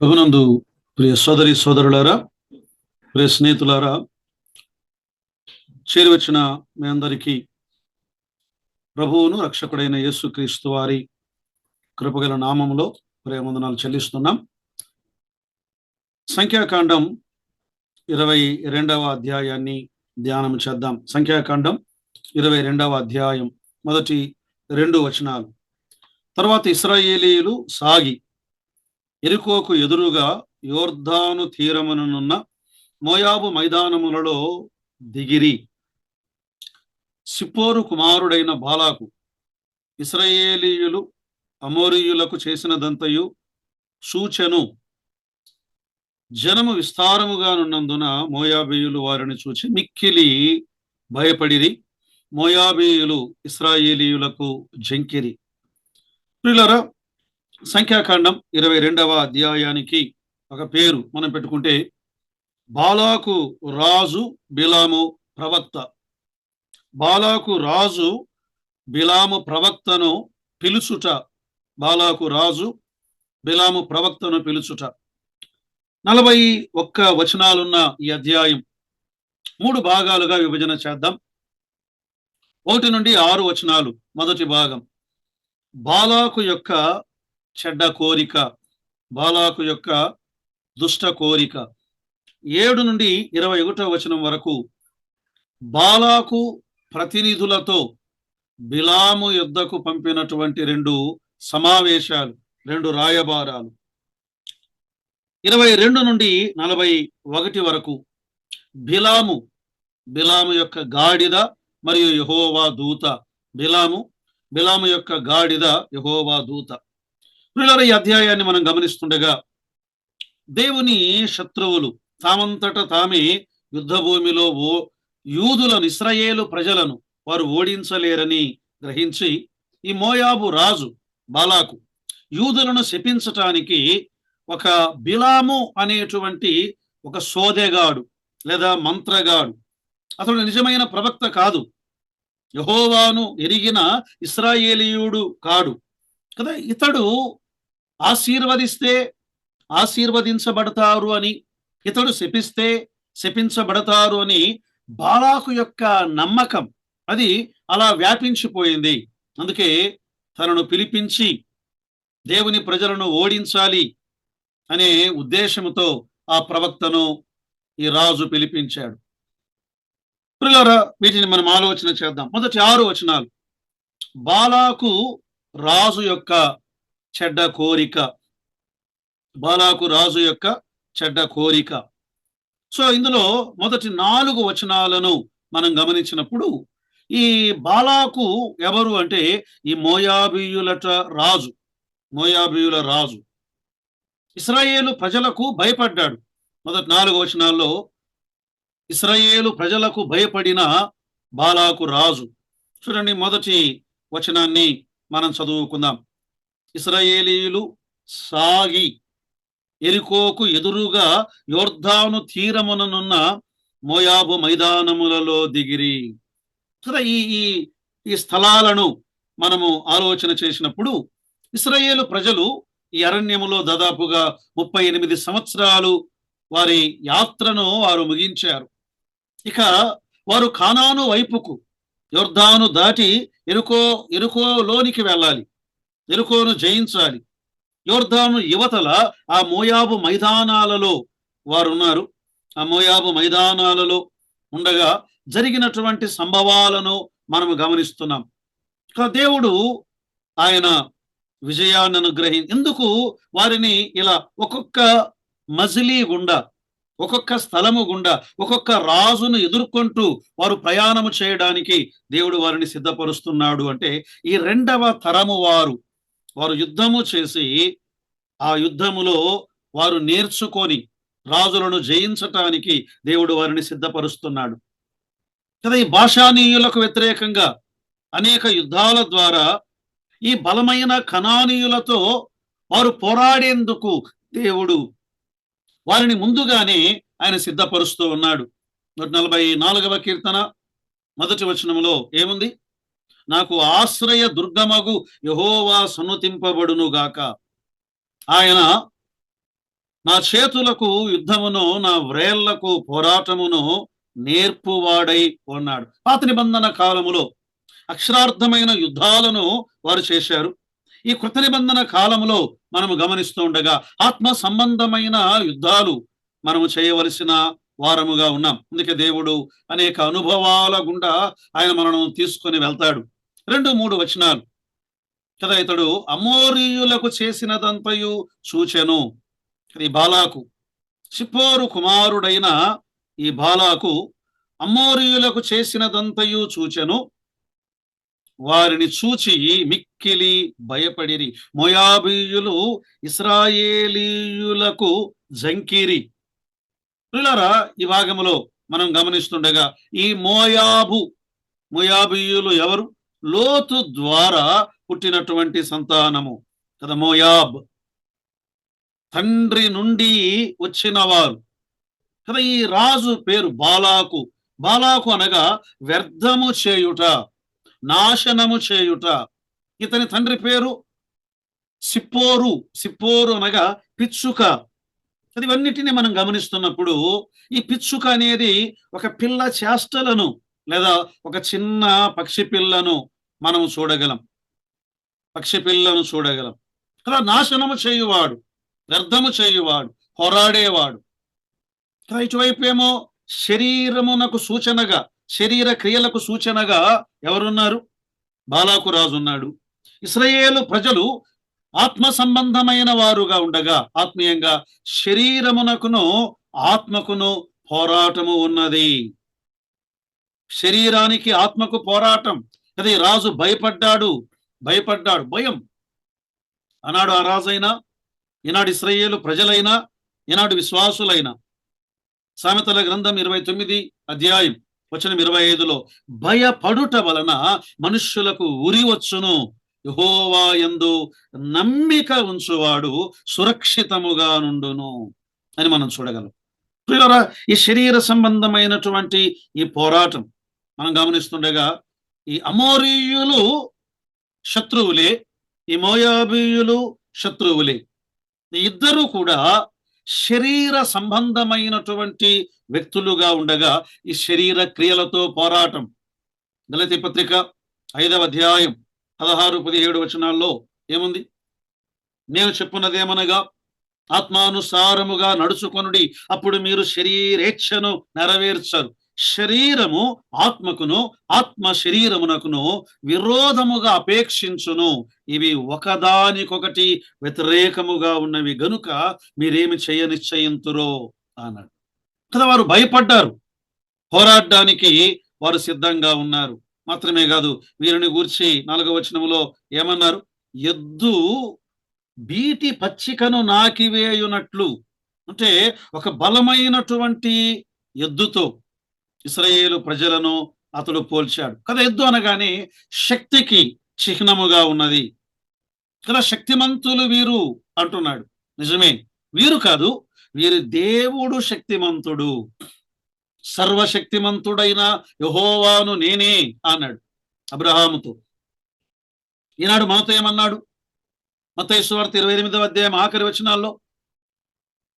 ప్రభునందు ప్రియ సోదరి సోదరులారా, ప్రియ స్నేహితులారా, చేరివచ్చిన మీ అందరికీ ప్రభువును రక్షకుడైన యేసుక్రీస్తు వారి కృపగల నామములో ప్రేమవందనాలు చెల్లిస్తున్నాం. సంఖ్యాకాండం 22వ అధ్యాయాన్ని ధ్యానం చేద్దాం. సంఖ్యాకాండం 22వ అధ్యాయం మొదటి 2 వచనాలు. తర్వాత ఇశ్రాయేలీయులు సాగి యెరికోకు ఎదురుగా యోర్దాను తీరముననున్న మోయాబు మైదానములలో దిగిరి. సిప్పోరు కుమారుడైన బాలాకు ఇశ్రాయేలీయులు అమోరీయులకు చేసినదంతయు సూచెను. జనము విస్తారముగా నున్నందున మోయాబీయులు వారిని చూచి మిక్కిలి భయపడిరి. మోయాబీయులు ఇశ్రాయేలీయులకు జంకిరి. ప్రియులారా, సంఖ్యాకాండం 22వ అధ్యాయానికి ఒక పేరు మనం పెట్టుకుంటే బాలాకు రాజు బిలాము ప్రవక్త. బాలాకు రాజు బిలాము ప్రవక్తను పిలుచుట. బాలాకు రాజు బిలాము ప్రవక్తను పిలుచుట. 41 వచనాలున్న ఈ అధ్యాయం 3 భాగాలుగా విభజన చేద్దాం. 1 నుండి 6 వచనాలు మొదటి భాగం. బాలాకు యొక్క చెడ్డ కోరిక, బాలాకు యొక్క దుష్ట కోరిక. 7 నుండి 21వ వచనం వరకు బాలాకు ప్రతినిధులతో బిలాము యుద్ధకు పంపినటువంటి 2 సమావేశాలు, 2 రాయబారాలు. 22 నుండి 41 వరకు బిలాము యొక్క గాడిద మరియు యెహోవా దూత. బిలాము యొక్క గాడిద, యెహోవా దూత. ప్రియులారా, ఈ అధ్యాయాన్ని మనం గమనిస్తుండగా దేవుని శత్రువులు తామంతట తామే యుద్ధ భూమిలో యూదులను, ఇశ్రాయేలు ప్రజలను వారు ఓడించలేరని గ్రహించి ఈ మోయాబు రాజు బాలాకు యూదులను శపించటానికి ఒక బిలాము అనేటువంటి ఒక సోదెగాడు లేదా మంత్రగాడు, అతడు నిజమైన ప్రవక్త కాదు, యెహోవాను ఎరిగిన ఇశ్రాయేలీయుడు కాడు కదా. ఇతడు ఆశీర్వదిస్తే ఆశీర్వదించబడతారు అని, ఇతడు శపిస్తే శపించబడతారు అని బాలాకు యొక్క నమ్మకం అది అలా వ్యాపించిపోయింది. అందుకే తనను పిలిపించి దేవుని ప్రజలను ఓడించాలి అనే ఉద్దేశంతో ఆ ప్రవక్తను ఈ రాజు పిలిపించాడు. ప్రియులారా, వీటిని మనం ఆలోచన చేద్దాం. మొదటి 6 వచనాలు. బాలాకు రాజు యొక్క చెడ్డ కోరిక. బాలాకు రాజు యొక్క చెడ్డ కోరిక. సో ఇందులో మొదటి 4 వచనాలను మనం గమనించినప్పుడు ఈ బాలాకు ఎవరు అంటే ఈ మోయాబీయుల రాజు. ఇశ్రాయేలు ప్రజలకు భయపడ్డాడు. మొదటి 4 వచనాల్లో ఇశ్రాయేలు ప్రజలకు భయపడిన బాలాకు రాజు. చూడండి, మొదటి వచనాన్ని మనం చదువుకుందాం. ఇశ్రాయేలీయులు సాగి యెరికోకు ఎదురుగా యోర్దాను తీరముననున్న మోయాబు మైదానములలో దిగిరి. సరే, ఈ స్థలాలను మనము ఆలోచన చేసినప్పుడు ఇశ్రాయేలు ప్రజలు ఈ అరణ్యములో దాదాపుగా 38 సంవత్సరాలు వారి యాత్రను వారు ముగించారు. ఇక వారు కానాను వైపుకు యోర్దాను దాటి యెరికోలోనికి వెళ్ళాలి, యెరికోను జయించాలి. యోర్దాను యువతల ఆ మోయాబు మైదానాలలో వారు ఉన్నారు. ఆ మోయాబు మైదానాలలో ఉండగా జరిగినటువంటి సంభవాలను మనము గమనిస్తున్నాం. దేవుడు ఆయన విజయాన్ని ఎందుకు వారిని ఇలా ఒక్కొక్క మజిలీ గుండా, ఒక్కొక్క స్థలము గుండా, ఒక్కొక్క రాజును ఎదుర్కొంటూ వారు ప్రయాణము చేయడానికి దేవుడు వారిని సిద్ధపరుస్తున్నాడు అంటే ఈ 2వ తరము వారు యుద్ధము చేసి ఆ యుద్ధములో వారు నేర్చుకొని రాజులను జయించటానికి దేవుడు వారిని సిద్ధపరుస్తున్నాడు కదా. ఈ భాషానీయులకు వ్యతిరేకంగా అనేక యుద్ధాల ద్వారా ఈ బలమైన కనానీయులతో వారు పోరాడేందుకు దేవుడు వారిని ముందుగానే ఆయన సిద్ధపరుస్తూ ఉన్నాడు. 144వ కీర్తన మొదటి వచనములో ఏముంది? నాకు ఆశ్రయ దుర్గమగు యెహోవా సన్నుతింపబడును గాక. ఆయన నా చేతులకు యుద్ధమును, నా వ్రేళ్లకు పోరాటమును నేర్పువాడై ఉన్నాడు. పాత నిబంధన కాలములో అక్షరార్థమైన యుద్ధాలను వారు చేశారు. ఈ కృత నిబంధన కాలంలో మనము గమనిస్తూ ఉండగా ఆత్మ సంబంధమైన యుద్ధాలు మనము చేయవలసిన వారముగా ఉన్నాం. అందుకే దేవుడు అనేక అనుభవాల గుండా ఆయన మనను తీసుకొని వెళ్తాడు. 2-3 వచనాలు కదా. ఇతడు అమోరీయులకు చేసినదంతయు చూచెను. ఈ బాలాకు, సిప్పోరు కుమారుడైన ఈ బాలాకు అమోరీయులకు చేసినదంతయు చూచెను. వారిని చూచి మిక్కిలి భయపడిరి. మోయాబీయులు ఇశ్రాయేలీయులకు జంకిరి. ప్రియులారా, ఈ భాగంలో మనం గమనిస్తుండగా ఈ మోయాబీయులు ఎవరు? లోతు ద్వారా పుట్టినటువంటి సంతానము కదా. మోయాబ్ తండ్రి నుండి వచ్చిన వారు కదా. ఈ రాజు పేరు బాలాకు. బాలాకు అనగా వ్యర్థము చేయుట, నాశనము చేయుట. ఇతని తండ్రి పేరు సిప్పోరు. సిప్పోరు అనగా పిచ్చుక. ఇవన్నిటిని మనం గమనిస్తున్నప్పుడు ఈ పిచ్చుక అనేది ఒక పిల్ల చేష్టలను లేదా ఒక చిన్న పక్షి పిల్లను మనం చూడగలం. పక్షి పిల్లను చూడగలం కదా. నాశనము చేయువాడు, వ్యర్థము చేయువాడు, పోరాడేవాడు కదా. ఇటువైపు ఏమో శరీరమునకు సూచనగా, శరీర క్రియలకు సూచనగా ఎవరున్నారు? బాలాకు రాజు ఉన్నాడు. ఇశ్రాయేలు ప్రజలు ఆత్మ సంబంధమైన వారుగా ఉండగా ఆత్మీయంగా శరీరమునకును ఆత్మకును పోరాటము ఉన్నది. శరీరానికి ఆత్మకు పోరాటం. అది రాజు భయపడ్డాడు. భయం. ఆనాడు ఆ రాజైనా, ఈనాడు ఇశ్రాయేలు ప్రజలైనా, ఈనాడు విశ్వాసులైనా. సామెతల గ్రంథం 29 అధ్యాయం వచనం 25లో భయపడుట వలన మనుష్యులకు ఉరి వచ్చును, యెహోవా యందు నమ్మిక ఉంచువాడు సురక్షితముగా నుండును అని మనం చూడగలం. ప్రియులారా, ఈ శరీర సంబంధమైనటువంటి ఈ పోరాటం మనం గమనిస్తుండగా ఈ అమోరీయులు శత్రువులే, ఈ మోయాబీయులు శత్రువులే. ఈ ఇద్దరు కూడా శరీర సంబంధమైనటువంటి వ్యక్తులుగా ఉండగా ఈ శరీర క్రియలతో పోరాటం. గలతీ పత్రిక 5వ అధ్యాయం 16-17 వచనాల్లో ఏముంది? నేను చెప్పున్నదేమనగా ఆత్మానుసారముగా నడుచుకొనుడి, అప్పుడు మీరు శరీరేచ్ఛను నెరవేర్చరు. శరీరము ఆత్మకును, ఆత్మ శరీరమునకును విరోధముగా అపేక్షించును. ఇవి ఒకదానికొకటి వ్యతిరేకముగా ఉన్నవి గనుక మీరేమి చేయనిశ్చయింతురో అన్నాడు కదా. వారు భయపడ్డారు, పోరాడడానికి వారు సిద్ధంగా ఉన్నారు. మాత్రమే కాదు, వీరిని గూర్చి 4వ వచనములో ఏమన్నారు? ఎద్దు బీటి పచ్చికను నాకివేయునట్లు. అంటే ఒక బలమైనటువంటి ఎద్దుతో ఇశ్రాయేలు ప్రజలను అతడు పోల్చాడు కదా. ఎద్దు అనగానే శక్తికి చిహ్నముగా ఉన్నది కదా. శక్తిమంతులు వీరు అంటున్నాడు. నిజమే, వీరు కాదు, వీరి దేవుడు శక్తిమంతుడు. సర్వశక్తిమంతుడైన యెహోవాను నేనే అన్నాడు అబ్రహాముతో. ఈనాడు మనతో ఏమన్నాడు? మత్తయి సువార్త 28వ అధ్యాయం ఆఖరి వచనాల్లో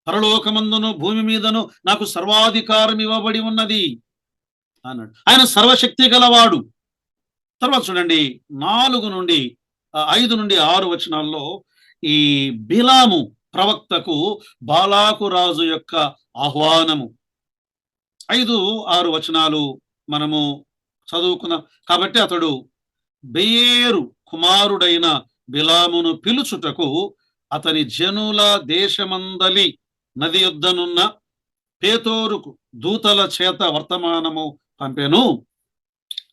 పరలోకమందును భూమి మీదను నాకు సర్వాధికారం ఇవ్వబడి ఉన్నది అన్నాడు. ఆయన సర్వశక్తి గలవాడు. తర్వాత చూడండి 5-6 వచనాల్లో ఈ బిలాము ప్రవక్తకు బాలాకు రాజు యొక్క ఆహ్వానము. 5-6 వచనాలు మనము చదువుకున్నాం కాబట్టి అతడు బెయేరు కుమారుడైన బిలామును పిలుచుటకు అతని జనుల దేశమందలి నది యొద్దనున్న పేతోరుకు దూతల చేత వర్తమానము పంపెను.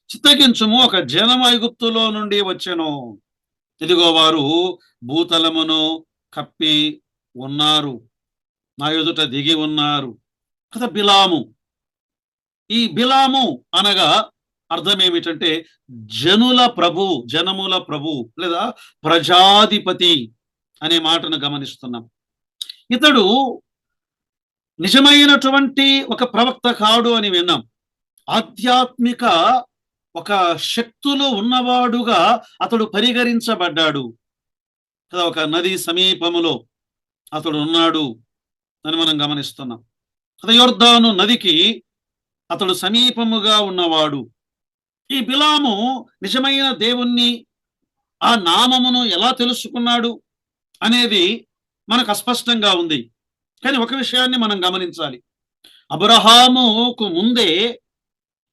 చిత్తగించుము, ఒక జనం ఐగుప్తులో నుండి వచ్చెను. ఇదిగో వారు భూతలమును కప్పి ఉన్నారు, నా ఎదుట దిగి ఉన్నారు కదా. బిలాము, ఈ బిలాము అనగా అర్థం ఏమిటంటే జనుల ప్రభు, జనముల ప్రభు లేదా ప్రజాధిపతి అనే మాటను గమనిస్తున్నాం. ఇతడు నిజమైనటువంటి ఒక ప్రవక్త కాడు అని విన్నాం. ఆధ్యాత్మిక ఒక శక్తులు ఉన్నవాడుగా అతడు పరిగణించబడ్డాడు కదా. ఒక నది సమీపములో అతడు ఉన్నాడు. అని మనం గమనిస్తున్నాం. యొర్దాను నదికి అతడు సమీపముగా ఉన్నవాడు. ఈ బిలాము నిజమైన దేవుణ్ణి, ఆ నామమును ఎలా తెలుసుకున్నాడు అనేది మనకు అస్పష్టంగా ఉంది. కానీ ఒక విషయాన్ని మనం గమనించాలి. అబ్రహాముకు ముందే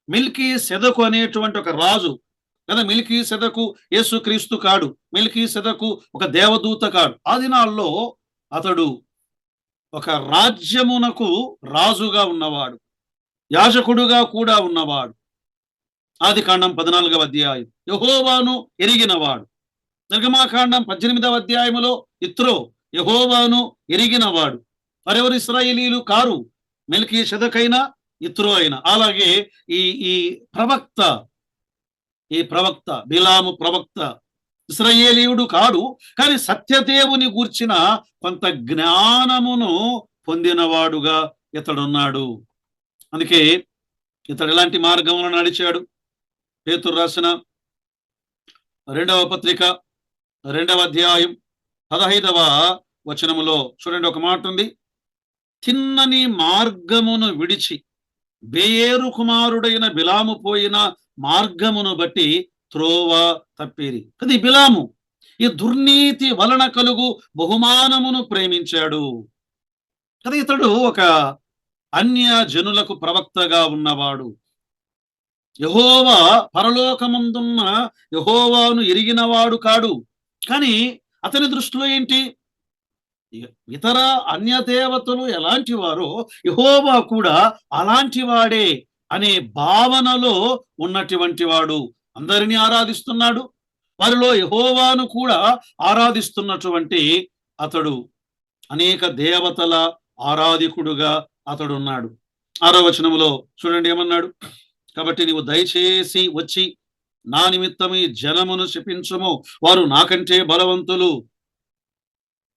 మిల్కీ సెదకు అనేటువంటి ఒక రాజు కదా. మిల్కీ సెదకు యేసుక్రీస్తు కాడు. మిల్కీ సెదకు ఒక దేవదూత కాడు. ఆ దినాల్లో అతడు ఒక రాజ్యమునకు రాజుగా ఉన్నవాడు, యాజకుడుగా కూడా ఉన్నవాడు. ఆదికాండం 14వ అధ్యాయం యెహోవాను ఎరిగినవాడు. నిర్గమాకాండం 18వ అధ్యాయములో ఇత్రో యెహోవాను ఎరిగినవాడు. వారెవరు? ఇశ్రాయేలీలు కారు, మెల్కీషెదకైనా ఇత్రో అయినా. అలాగే ఈ ఈ ప్రవక్త ఈ ప్రవక్త బిలాము ప్రవక్త ఇశ్రాయేలీయుడు కాడు, కానీ సత్యదేవుని గూర్చిన కొంత జ్ఞానమును పొందినవాడుగా ఇతడున్నాడు. అందుకే ఇతడు ఎలాంటి మార్గంలో నడిచాడు? పేతురు రాసిన 2వ పత్రిక 2వ అధ్యాయం 15వ వచనములో చూడండి, ఒక మాట ఉంది. తిన్నని మార్గమును విడిచి బేయేరు కుమారుడైన బిలాము పోయిన మార్గమును బట్టి త్రోవ తప్పిరి. అది బిలాము ఈ దుర్నీతి వలన కలుగు బహుమానమును ప్రేమించాడు కదా. ఇతడు ఒక అన్య జనులకు ప్రవక్తగా ఉన్నవాడు. యెహోవా పరలోకమందున్న యెహోవాను ఎరిగినవాడు కాడు. కానీ అతని దృష్టిలో ఏంటి? ఇతర అన్య దేవతలు ఎలాంటి వారో యెహోవా కూడా అలాంటి వాడే అనే భావనలో ఉన్నటువంటి వాడు. అందరినీ ఆరాధిస్తున్నాడు, వారిలో యెహోవాను కూడా ఆరాధిస్తున్నటువంటి అతడు అనేక దేవతల ఆరాధికుడుగా అతడు ఉన్నాడు. 6వ వచనములో చూడండి ఏమన్నాడు. కాబట్టి నీవు దయచేసి వచ్చి నా నిమిత్తం ఈ జనమును శపించుము, వారు నాకంటే బలవంతులు,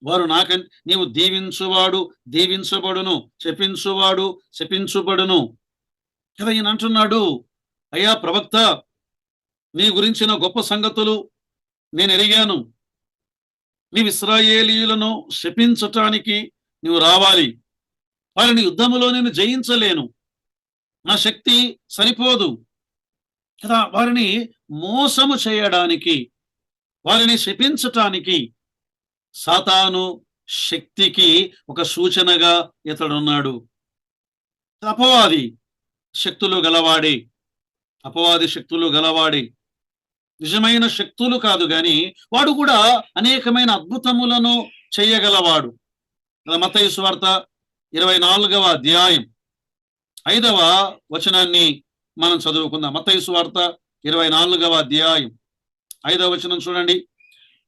వారు నాకంటే. నీవు దీవించువాడు దీవించబడును, శపించువాడు శపించుబడును కదా. ఈయన అంటున్నాడు, అయ్యా ప్రవక్త, నీ గురించిన గొప్ప సంగతులు నేను ఎరిగాను. నీవు ఇశ్రాయేలీయులను శపించటానికి నీవు రావాలి. వారిని యుద్ధములో నేను జయించలేను, నా శక్తి సరిపోదు కదా. వారిని మోసము చేయడానికి, వారిని శపించటానికి సాతాను శక్తికి ఒక సూచనగా ఇతడున్నాడు. అపవాది శక్తులు గలవాడే, అపవాది శక్తులు గలవాడే. నిజమైన శక్తులు కాదు గాని వాడు కూడా అనేకమైన అద్భుతములను చేయగలవాడు. మత్తయి సువార్త 24వ అధ్యాయం 5వ వచనాన్ని మనం చదువుకుందాం. మత్తయి సువార్త 24వ అధ్యాయం 5వ వచనం చూడండి,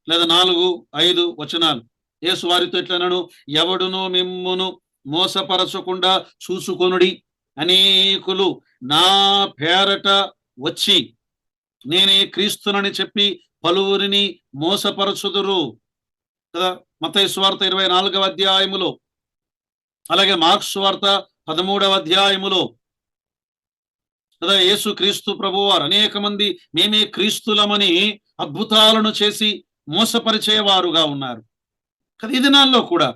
లేదా 4-5 వచనాలు. యేసు వారితో ఎట్లనను, ఎవడును మిమ్మును మోసపరచకుండా చూసుకొనుడి. అనేకులు నా పేరట వచ్చి నేనే క్రీస్తునని చెప్పి పలువురిని మోసపరచుదురు కదా. మత్తయి సువార్త 24వ అధ్యాయములో, అలాగే మార్కు సువార్త 13వ అధ్యాయములో కదా యేసు క్రీస్తు ప్రభువారు అనేక మంది మేమే క్రీస్తులమని అద్భుతాలను చేసి మోసపరిచేవారుగా ఉన్నారు కదా. ఈ దినాల్లో కూడా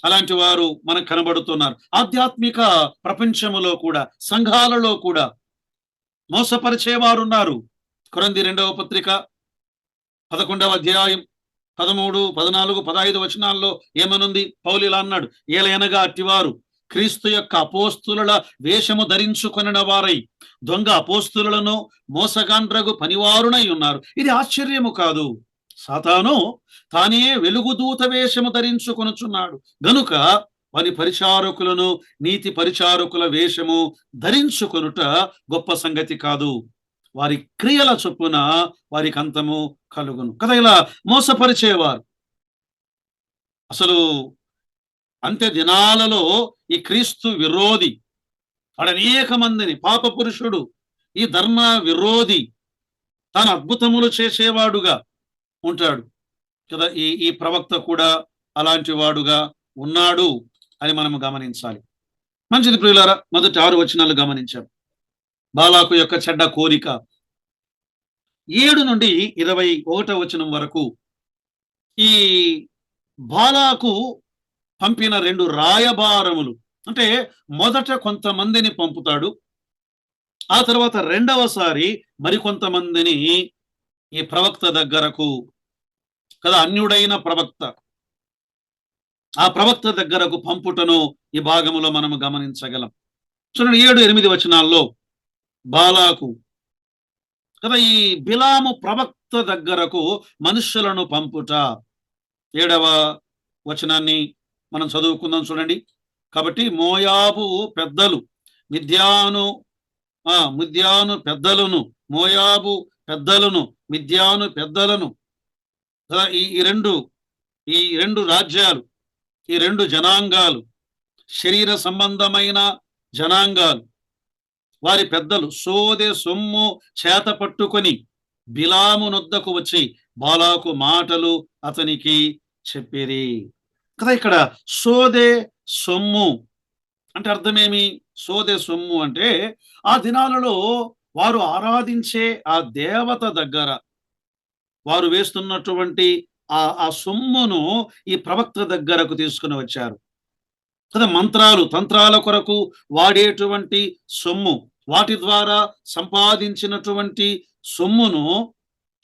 అలాంటి వారు మనకు కనబడుతున్నారు. ఆధ్యాత్మిక ప్రపంచములో కూడా, సంఘాలలో కూడా మోసపరిచేవారు ఉన్నారు. కొరింథీ 2వ పత్రిక 11వ అధ్యాయం 13, 14, 15 వచనాల్లో ఏమనుంది? పౌలు ఇలా అన్నాడు, ఏలయనగా అట్టివారు క్రీస్తు యొక్క అపోస్తుల వేషము ధరించుకొనిన వారై దొంగ అపోస్తులను మోసగాండ్రగు పనివారునై ఉన్నారు. ఇది ఆశ్చర్యము కాదు. సాతాను తానే వెలుగుదూత వేషము ధరించుకొనుచున్నాడు గనుక వారి పరిచారకులను నీతి పరిచారకుల వేషము ధరించుకొనుట గొప్ప సంగతి కాదు. వారి క్రియల చొప్పున వారికి అంతము కలుగును కదా. ఇలా మోసపరిచేవారు. అసలు అంత్య దినాలలో ఈ క్రీస్తు విరోధి వాడు అనేక మందిని, పాప పురుషుడు, ఈ ధర్మ విరోధి, తాను అద్భుతములు చేసేవాడుగా ఉంటాడు కదా. ఈ ప్రవక్త కూడా అలాంటి వాడుగా ఉన్నాడు అని మనం గమనించాలి. మంచిది ప్రియులారా, మొదటి 6 వచనాలు గమనించాం. బాలాకు యొక్క చెడ్డ కోరిక 7 నుండి 21వ వచనం వరకు. ఈ బాలాకు పంపిన 2 రాయబారములు. అంటే మొదట కొంతమందిని పంపుతాడు, ఆ తర్వాత రెండవసారి మరికొంతమందిని ఈ ప్రవక్త దగ్గరకు, కదా, అన్యుడైన ప్రవక్త, ఆ ప్రవక్త దగ్గరకు పంపుటను ఈ భాగములో మనము గమనించగలం. చూడండి 7-8 వచనాల్లో బాలాకు, కదా, ఈ బిలాము ప్రవక్త దగ్గరకు మనుష్యులను పంపుట. 7వ వచనాన్ని మనం చదువుకుందాం చూడండి. కాబట్టి మోయాబు పెద్దలు మిద్యాను మిద్యాను పెద్దలను, మోయాబు పెద్దలను, మిద్యాను పెద్దలను, కదా, ఈ రెండు రాజ్యాలు, ఈ 2 జనాంగాలు, శరీర సంబంధమైన జనాంగాలు, వారి పెద్దలు సోదె సొమ్ము చేత పట్టుకొని బిలాము నొద్దకు వచ్చి బాలాకు మాటలు అతనికి చెప్పిరి. కదా, ఇక్కడ సోదె సొమ్ము అంటే అర్థమేమి? సోదె సొమ్ము అంటే ఆ దినాలలో వారు ఆరాధించే ఆ దేవత దగ్గర వారు వేస్తున్నటువంటి ఆ సొమ్మును ఈ ప్రవక్త దగ్గరకు తీసుకుని వచ్చారు కదా. మంత్రాలు తంత్రాల కొరకు వాడేటువంటి సొమ్ము, వాటి ద్వారా సంపాదించినటువంటి సొమ్మును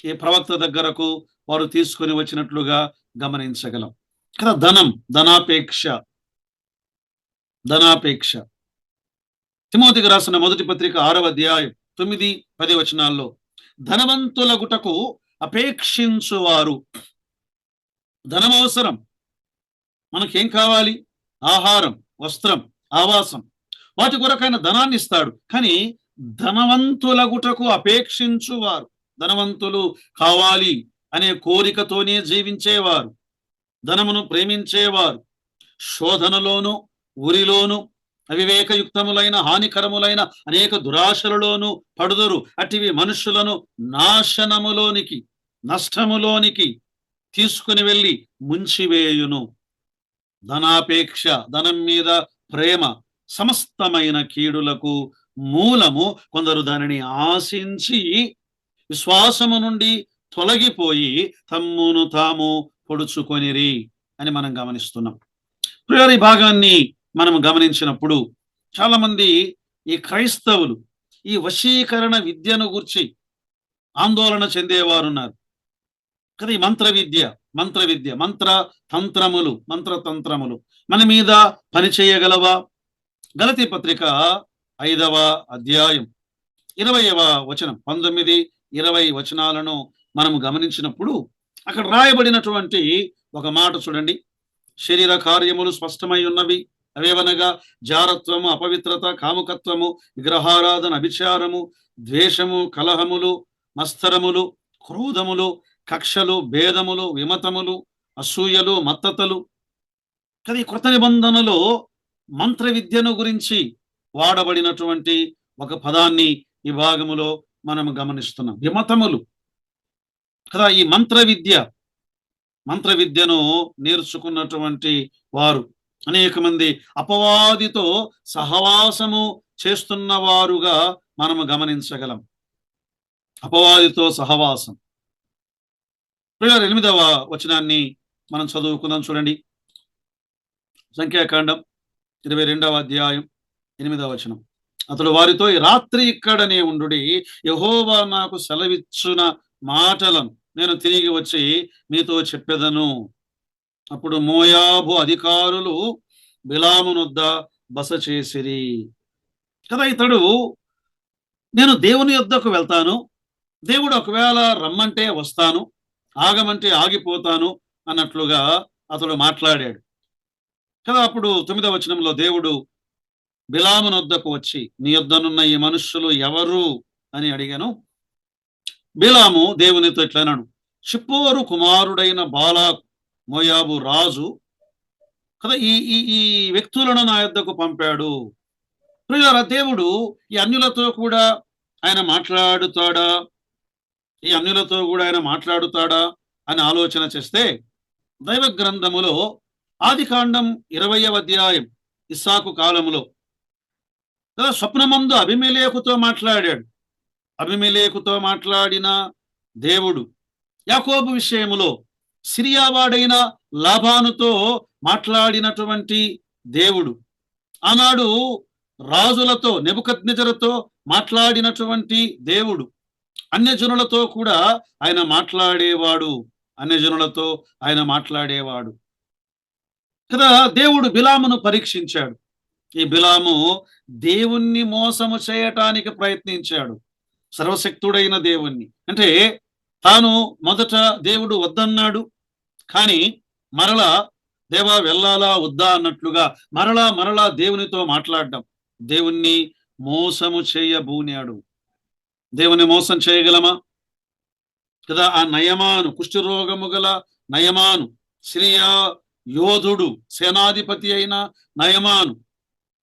ఈ ప్రవక్త దగ్గరకు వారు తీసుకొని వచ్చినట్లుగా గమనించగలం కదా. ధనాపేక్ష. తిమోతికి రాసిన మొదటి పత్రిక 6వ అధ్యాయం 9-10 వచనాల్లో ధనవంతులగుటకు అపేక్షించువారు, ధనం అవసరం, మనకేం కావాలి? ఆహారం, వస్త్రం, ఆవాసం, వాటి కొరకైన ధనాన్ని ఇస్తాడు. కానీ ధనవంతులగుటకు అపేక్షించువారు, ధనవంతులు కావాలి అనే కోరికతోనే జీవించేవారు, ధనమును ప్రేమించేవారు శోధనలోను, ఉరిలోను, అవివేకయుక్తములైన హానికరములైన అనేక దురాశలలోను పడుదురు. అటివి మనుషులను నాశనములోనికి, నష్టములోనికి తీసుకుని వెళ్ళి ముంచివేయును. ధనాపేక్ష, ధనం మీద ప్రేమ సమస్తమైన కీడులకు మూలము. కొందరు దానిని ఆశించి విశ్వాసము నుండి తొలగిపోయి తమ్మును తాము పొడుచుకొనిరి అని మనం గమనిస్తున్నాం. ప్రియులారా, ఈ భాగాన్ని మనం గమనించినప్పుడు చాలా మంది ఈ క్రైస్తవులు ఈ వశీకరణ విద్యను గురించి ఆందోళన చెందేవారున్నారు కదా. ఈ మంత్రతంత్రములు మన మీద పనిచేయగలవా? గలతీ పత్రిక 5వ అధ్యాయం 20వ వచనం, 19-20 వచనాలను మనము గమనించినప్పుడు అక్కడ రాయబడినటువంటి ఒక మాట చూడండి. శరీర కార్యములు స్పష్టమై ఉన్నవి, అవేవనగా జారత్వము, అపవిత్రత, కాముకత్వము, విగ్రహారాధన, అభిచారము, ద్వేషము, కలహములు, మత్సరములు, క్రోధములు, కక్షలు, భేదములు, విమతములు, అసూయలు, మత్తతలు. కదా, ఈ కొత్త నిబంధనలో మంత్ర విద్యను గురించి వాడబడినటువంటి ఒక పదాన్ని ఈ భాగములో మనము గమనిస్తున్నాం, విమతములు. కదా, ఈ మంత్ర విద్యను నేర్చుకున్నటువంటి వారు అనేక మంది అపవాదితో సహవాసము చేస్తున్న వారుగా మనము గమనించగలం. అపవాదితో సహవాసం. 8వ వచనాన్ని మనం చదువుకుందాం చూడండి. సంఖ్యాకాండం 22వ అధ్యాయం 8వ వచనం. అతడు వారితో, ఈ రాత్రి ఇక్కడనే ఉండుడి, యెహోవా నాకు సెలవిచ్చున మాటలను నేను తిరిగి వచ్చి మీతో చెప్పెదను. అప్పుడు మోయాబు అధికారులు బిలామునొద్ద బస చేసిరి. కదా, ఇతడు నేను దేవుని యొద్దకు వెళ్తాను, దేవుడు ఒకవేళ రమ్మంటే వస్తాను, ఆగమంటే ఆగిపోతాను అన్నట్లుగా అతడు మాట్లాడాడు కదా. అప్పుడు 9వ వచనంలో దేవుడు బిలామునొద్దకు వచ్చి, నీ యొద్దనున్న ఈ మనుష్యులు ఎవరు అని అడిగాను. బిలాము దేవునితో ఇట్లన్నాడు, చిప్పోరు కుమారుడైన బాలాకు, మోయాబు రాజు కదా, ఈ ఈ వ్యక్తులను నా యొద్దకు పంపాడు. ప్రియులారా, దేవుడు ఈ అన్యులతో కూడా ఆయన మాట్లాడుతాడా అని ఆలోచన చేస్తే దైవ గ్రంథములో ఆదికాండం 20వ అధ్యాయం ఇస్సాకు కాలములో కదా స్వప్నమందు అబీమెలెకుతో మాట్లాడాడు. అబీమెలెకుతో మాట్లాడిన దేవుడు యాకోబు విషయములో సిరియావాడైన లాబానుతో మాట్లాడినటువంటి దేవుడు, ఆనాడు రాజులతో నెబుకద్నెజరుతో మాట్లాడినటువంటి దేవుడు, అన్యజనులతో కూడా ఆయన మాట్లాడేవాడు, అన్యజనులతో ఆయన మాట్లాడేవాడు కదా. దేవుడు బిలామును పరీక్షించాడు. ఈ బిలాము దేవుణ్ణి మోసము చేయటానికి ప్రయత్నించాడు, సర్వశక్తుడైన దేవుణ్ణి. అంటే తాను మొదట దేవుడు వద్దన్నాడు, కానీ మరలా దేవా వెళ్ళాలా వద్దా అన్నట్లుగా మరలా దేవునితో మాట్లాడడం, దేవుణ్ణి మోసము చేయబూనాడు. దేవుని మోసం చేయగలమా కదా. ఆ నయమాను, కుష్ఠరోగము గల నయమాను, సిరియా యోధుడు, సేనాధిపతి అయిన నయమాను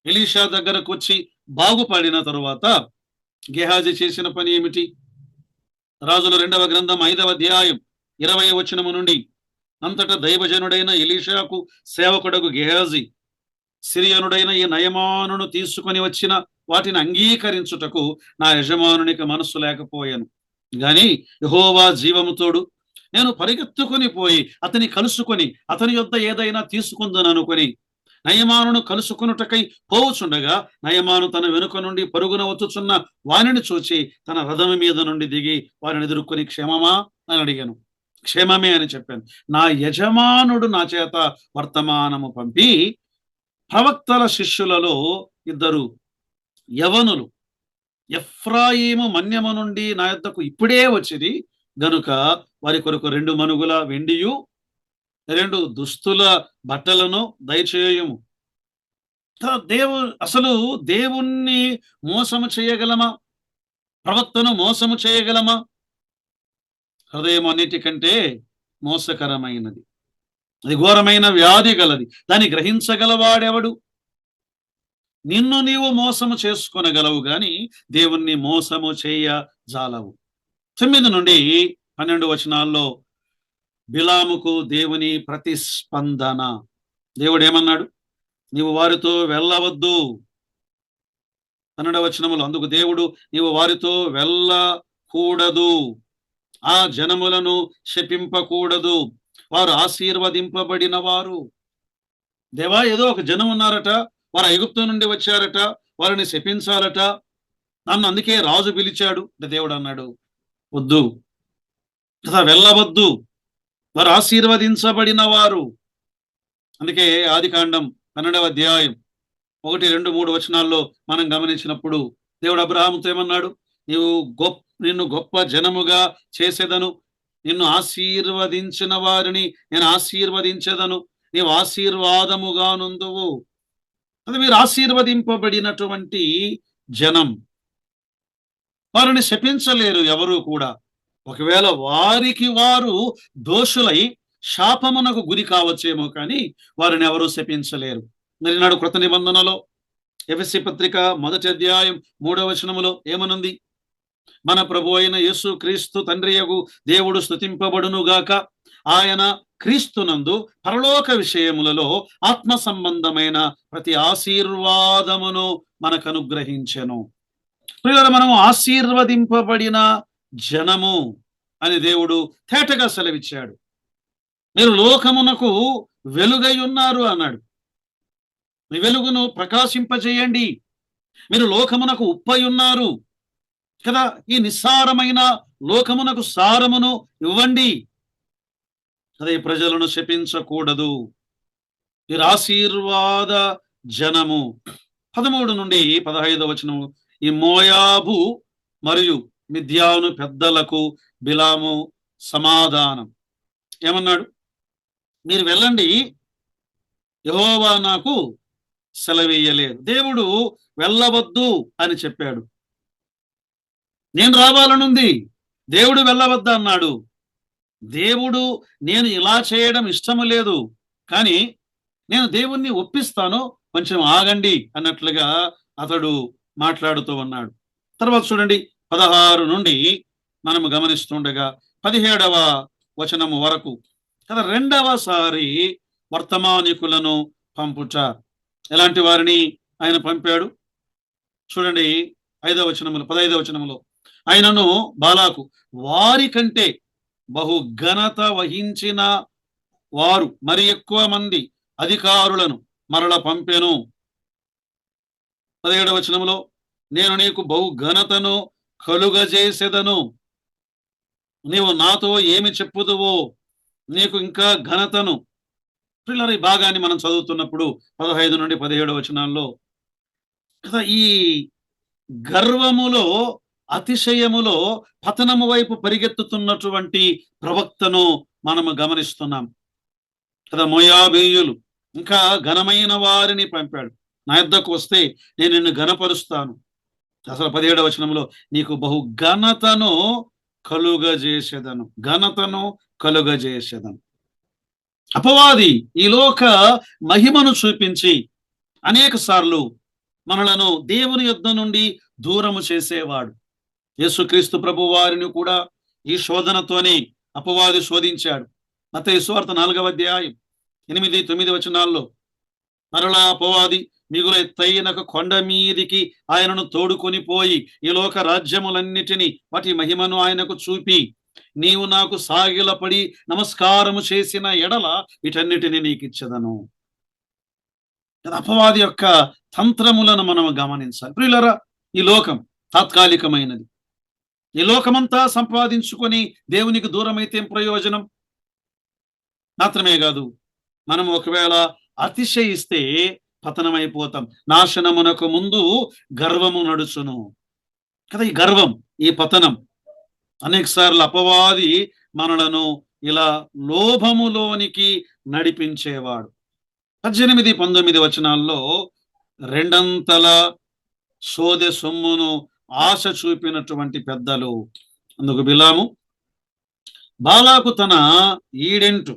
ఎలీషా దగ్గరకు వచ్చి బాగుపడిన తరువాత గెహాజీ చేసిన పని ఏమిటి? రాజుల 2వ గ్రంథం 5వ అధ్యాయం 20వ వచనము నుండి, అంతటా దైవజనుడైన ఎలీషాకు సేవకుడకు గెహాజీ సిరియనుడైన ఈ నయమానును తీసుకొని వచ్చిన వాటిని అంగీకరించుటకు నా యజమానునికి మనస్సు లేకపోయాను, గాని యెహోవా జీవముతోడు నేను పరిగెత్తుకొని పోయి అతని కలుసుకొని అతని యొద్ద ఏదైనా తీసుకుందని అనుకొని నయమానును కలుసుకొనుటకై పోవుచుండగా, నయమాను తన వెనుక నుండి పరుగున వచ్చుచున్న వానిని చూచి తన రథము మీద నుండి దిగి వారిని ఎదుర్కొని క్షేమమా అని అడిగాను. క్షేమమే అని చెప్పాను. నా యజమానుడు నా చేత వర్తమానము పంపి, ప్రవక్తల శిష్యులలో 2 యవనులు ఎఫ్రాయిము మన్యము నుండి నా యొద్దకు ఇప్పుడే వచ్చిరి గనుక వారి కొరకు 2 మనుగుల వెండియు 2 దుస్తుల బట్టలను దయచేయము. అసలు దేవుణ్ణి మోసము చేయగలమా? ప్రవక్తను మోసము చేయగలమా? హృదయం అన్నిటికంటే మోసకరమైనది, అది ఘోరమైన వ్యాధి గలది, దాన్ని గ్రహించగలవాడెవడు? నిన్ను నీవు మోసము చేసుకొనగలవు గాని దేవుణ్ణి మోసము చేయజాలవు. 9 నుండి 12 వచనాల్లో బిలాముకు దేవుని ప్రతిస్పందన. దేవుడు ఏమన్నాడు? నీవు వారితో వెళ్ళవద్దు. 12వ వచనములో, అందుకు దేవుడు నీవు వారితో వెళ్ళకూడదు, ఆ జనములను శపింపకూడదు, వారు ఆశీర్వదింపబడిన వారు. దేవా, ఏదో ఒక జనం ఉన్నారట, వారు ఐగుప్తు నుండి వచ్చారట, వారిని శపించాలట, నన్ను అందుకే రాజు పిలిచాడు అంటే దేవుడు అన్నాడు వద్దు, వెళ్ళవద్దు, వారు ఆశీర్వదించబడిన వారు. అందుకే ఆదికాండం 12వ అధ్యాయం 1, 2, 3 వచనాల్లో మనం గమనించినప్పుడు దేవుడు అబ్రహాముతో ఏమన్నాడు? నిన్ను గొప్ప జనముగా చేసేదను, నిన్ను ఆశీర్వదించిన వారిని నేను ఆశీర్వదించేదను, నీవు ఆశీర్వాదముగా నుందువు. అది మీరు ఆశీర్వదింపబడినటువంటి జనం, వారిని శపించలేరు ఎవరు కూడా. ఒకవేళ వారికి వారు దోషులై శాపమునకు గురి కావచ్చేమో కానీ వారిని ఎవరు శపించలేరు. మరి నాడు కృత నిబంధనలో ఎఫెసీ పత్రిక 1వ అధ్యాయం 3వ వచనములో ఏమనుంది? మన ప్రభు అయిన యేసు క్రీస్తు తండ్రియగు దేవుడు స్తుతింపబడునుగాక, ఆయన క్రీస్తునందు పరలోక విషయములలో ఆత్మ సంబంధమైన ప్రతి ఆశీర్వాదమును మనకు అనుగ్రహించెను. మనము ఆశీర్వదింపబడిన జనము అని దేవుడు తేటగా సెలవిచ్చాడు. మీరు లోకమునకు వెలుగై ఉన్నారు అన్నాడు. మీ వెలుగును ప్రకాశింపజేయండి. మీరు లోకమునకు ఉప్పై ఉన్నారు కదా. ఈ నిస్సారమైన లోకమునకు సారమును ఇవ్వండి. అదే ప్రజలను శపించకూడదు. మీరు ఆశీర్వాద జనము. 13 నుండి 15వ వచనము, ఈ మోయాబు మరియు మిద్యాను పెద్దలకు బిలాము సమాధానం ఏమన్నాడు? మీరు వెళ్ళండి, యెహోవా నాకు సెలవీయలేదు. దేవుడు వెళ్ళవద్దు అని చెప్పాడు. నేను రావాలనుంది, దేవుడు వెళ్ళవద్దు అన్నాడు. దేవుడు నేను ఇలా చేయడం ఇష్టము లేదు, కానీ నేను దేవుణ్ణి ఒప్పిస్తాను, కొంచెం ఆగండి అన్నట్లుగా అతడు మాట్లాడుతూ ఉన్నాడు. తర్వాత చూడండి 16 నుండి మనము గమనిస్తుండగా 17వ వచనము వరకు కదా, రెండవసారి వర్తమానికులను పంపుట. ఎలాంటి వారిని ఆయన పంపాడు చూడండి. 5వ వచనములో 15వ వచనములో, ఆయనను బాలాకు వారి కంటే బహు ఘనత వహించిన వారు మరి ఎక్కువ మంది అధికారులను మరల పంపెను. 17వ వచనంలో నేను నీకు బహు ఘనతను కలుగజేసెదను, నీవు నాతో ఏమి చెప్పుదువో నీకు ఇంకా ఘనతను. పిల్లలు ఈ భాగాన్ని మనం చదువుతున్నప్పుడు 15 నుండి 17 వచనాల్లో కదా ఈ గర్వములో, అతిశయములో పతనము వైపు పరిగెత్తుతున్నటువంటి ప్రవక్తను మనము గమనిస్తున్నాం కదా. మోయాబీయులు ఇంకా ఘనమైన వారిని పంపాడు. నా యొద్దకు వస్తే నేను నిన్ను ఘనపరుస్తాను. అసలు 17వ వచనంలో నీకు బహు ఘనతను కలుగజేసేదను, ఘనతను కలుగజేసేదను. అపవాది ఈ లోక మహిమను చూపించి అనేక సార్లు మనలను దేవుని యొద్ద నుండి దూరము చేసేవాడు. యేసుక్రీస్తు ప్రభు వారిని కూడా ఈ శోధనతోనే అపవాది శోధించాడు. మత్తయి సువార్త 4వ అధ్యాయం 8, 9 వచనాల్లో మరలా అపవాది మిగుల ఎత్తైన కొండ మీదికి ఆయనను తోడుకొని పోయి ఈ లోక రాజ్యములన్నిటినీ వాటి మహిమను ఆయనకు చూపి, నీవు నాకు సాగిలపడి నమస్కారము చేసిన ఎడల వీటన్నిటిని నీకు ఇచ్చెదను. అపవాది యొక్క తంత్రములను మనం గమనించాలి. ప్రియులారా, ఈ లోకం తాత్కాలికమైనది. ఈ లోకమంతా సంపాదించుకొని దేవునికి దూరమైతే ఏం ప్రయోజనం? మాత్రమే కాదు, మనం ఒకవేళ అతిశయిస్తే పతనమైపోతాం. నాశనమునకు ముందు గర్వము నడుచును కదా. ఈ గర్వం, ఈ పతనం అనేక సార్లు అపవాది మనలను ఇలా లోభములోనికి నడిపించేవాడు. 18, 19 వచనాల్లో రెండంతల సోదె సొమ్మును ఆశ చూపినటువంటి పెద్దలు. అందుకు బిలాము బాలాకు తన ఈడెంటు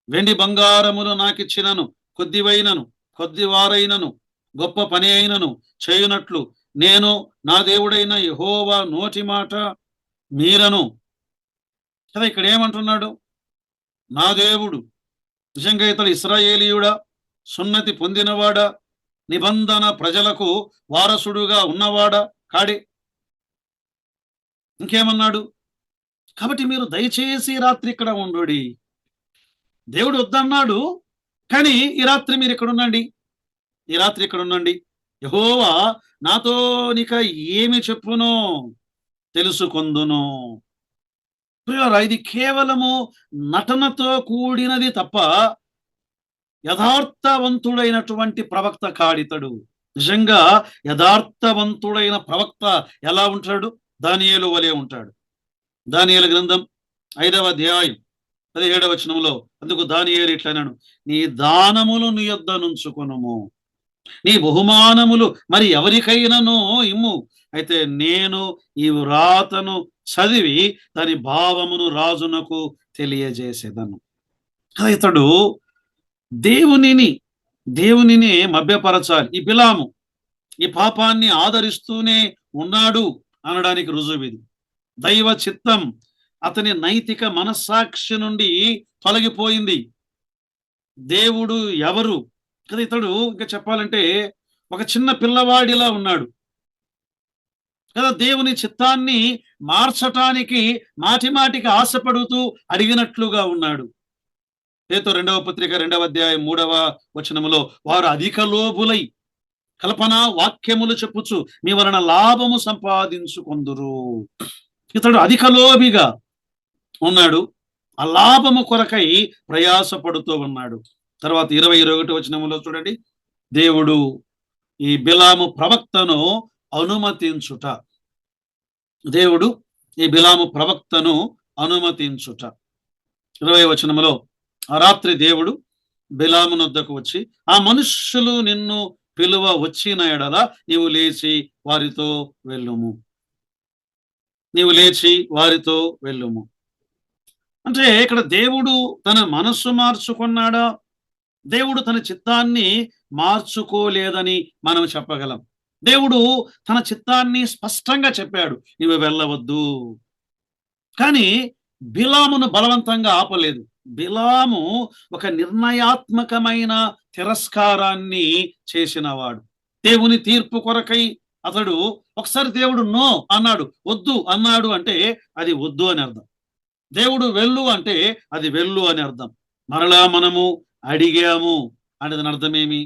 వెండి బంగారములు నాకిచ్చినను కొద్దివైనను కొద్దివారైనను గొప్ప పని అయినను చేయునట్లు నేను నా దేవుడైన యెహోవా నోటి మాట మీరను కదా. ఇక్కడ ఏమంటున్నాడు? నా దేవుడు నిజంగా ఇతడు ఇశ్రాయేలీయుడా, సున్నతి పొందినవాడా, నిబంధన ప్రజలకు వారసుడుగా ఉన్నవాడా కాడే. ఇంకేమన్నాడు? కాబట్టి మీరు దయచేసి రాత్రి ఇక్కడ ఉండుడి. దేవుడు వద్దన్నాడు, కానీ ఈ రాత్రి మీరు ఇక్కడ ఉండండి, ఈ రాత్రి ఇక్కడ ఉండండి. యెహోవా నాతో నీక ఏమి చెప్పునో తెలుసుకొందును. ఇది కేవలము నటనతో కూడినది తప్ప యథార్థవంతుడైనటువంటి ప్రవక్త కాడితడు. నిజంగా యథార్థవంతుడైన ప్రవక్త ఎలా ఉంటాడు? దానియేలు వలె ఉంటాడు. దానియేలు గ్రంథం 5వ అధ్యాయం 17వ వచనంలో అందుకు దానియేలు ఇట్లన్నాడు, నీ దానములు నీ యొద్ద నుంచుకొనుము, నీ బహుమానములు మరి ఎవరికైనాను ఇమ్ము. అయితే నేను ఈ వ్రాతను చదివి దాని భావమును రాజునకు తెలియజేసేదను. ఇతడు దేవునిని మభ్యపరచాలి. ఈ బిలాము ఈ పాపాన్ని ఆదరిస్తూనే ఉన్నాడు అనడానికి రుజువు ఇది. దైవ చిత్తం అతని నైతిక మనస్సాక్షి నుండి తొలగిపోయింది. దేవుడు ఎవరు కదా. ఇతడు ఇంకా చెప్పాలంటే ఒక చిన్న పిల్లవాడిలా ఉన్నాడు కదా. దేవుని చిత్తాన్ని మార్చటానికి మాటిమాటికి ఆశపడుతూ అడిగినట్లుగా ఉన్నాడు. పేతురు 2వ పత్రిక 2వ అధ్యాయం 3వ వచనములో వారు అధిక లోబులై కల్పన వాక్యములు చెప్పుచు మీ వలన లాభము సంపాదించుకొందురు. ఇతడు అధిక లోబిగా ఉన్నాడు, ఆ లాభము కొరకై ప్రయాసపడుతూ ఉన్నాడు. తర్వాత 21వ వచనములో చూడండి, దేవుడు ఈ బిలాము ప్రవక్తను అనుమతించుట. దేవుడు ఈ బిలాము ప్రవక్తను అనుమతించుట. 20వ వచనములో ఆ రాత్రి దేవుడు బిలామునొద్దకు వచ్చి, ఆ మనుష్యులు నిన్ను పిలువ వచ్చిన ఎడల నీవు లేచి వారితో వెళ్ళుము, నీవు లేచి వారితో వెళ్ళుము. అంటే ఇక్కడ దేవుడు తన మనస్సు మార్చుకున్నాడా? దేవుడు తన చిత్తాన్ని మార్చుకోలేదని మనం చెప్పగలం. దేవుడు తన చిత్తాన్ని స్పష్టంగా చెప్పాడు, నీవు వెళ్ళవద్దు. కానీ బిలామును బలవంతంగా ఆపలేదు. బిలాము ఒక నిర్ణయాత్మకమైన తిరస్కారాన్ని చేసినవాడు. దేవుని తీర్పు కొరకై అతడు ఒకసారి దేవుడు నో అన్నాడు, వద్దు అన్నాడు అంటే అది వద్దు అని అర్థం. దేవుడు వెళ్ళు అంటే అది వెళ్ళు అని అర్థం. మరలా మనము అడిగాము అంటే దాని అర్థమేమి?